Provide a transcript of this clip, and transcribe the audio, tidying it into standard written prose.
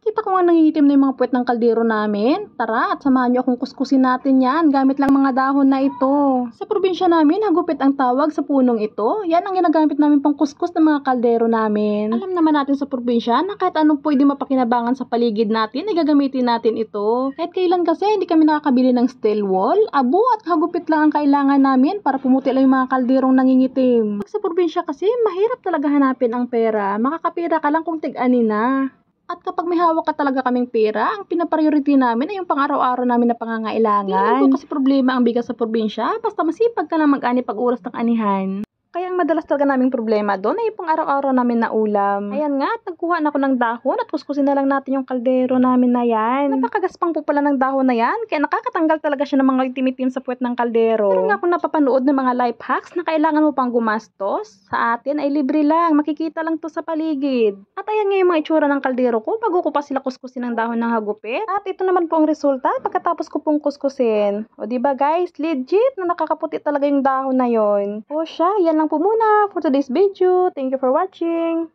Nakikita ko nga nangingitim na yung mga puwet ng kaldero namin. Tara at samahan niyo akong kuskusin natin yan gamit lang mga dahon na ito. Sa probinsya namin, hagupit ang tawag sa punong ito. Yan ang ginagamit namin pang kuskus ng mga kaldero namin. Alam naman natin sa probinsya na kahit anong pwede mapakinabangan sa paligid natin ay gagamitin natin ito. Kahit kailan kasi hindi kami nakakabili ng steel wool, abo at hagupit lang ang kailangan namin para pumuti lang yung mga kalderong nangingitim. Pag sa probinsya kasi, mahirap talaga hanapin ang pera. Makakapira ka lang kung tig-ani na. At kapag may hawak ka talaga kaming pera, ang pinapriority namin ay yung pang-araw-araw namin na pangangailangan. Hindi naman po kasi problema ang bigas sa probinsya, basta masipag ka lang mag-ani pag oras ng anihan. Kaya ang madalas talaga naming problema doon ay yung pang-araw-araw namin na ulam. Ayan nga, at nagkuha na ako ng dahon at kuskusin na lang natin yung kaldero namin na yan. Napakagaspang po pala ng dahon na yan, kaya nakakatanggal talaga siya ng mga itim-itim sa puwet ng kaldero. Pero nga kung napapanood ng mga life hacks na kailangan mo pang gumastos, sa atin ay libre lang, makikita lang to sa paligid. At ayan nga yung mga itsura ng kaldero ko bago ko pa sila kuskusin ng dahon ng hagupit. At ito naman po ang resulta pagkatapos ko pong kuskusin. O diba guys, legit na nakakaputi talaga yung dahon na yon. O siya, yan lang po muna for today's video. Thank you for watching.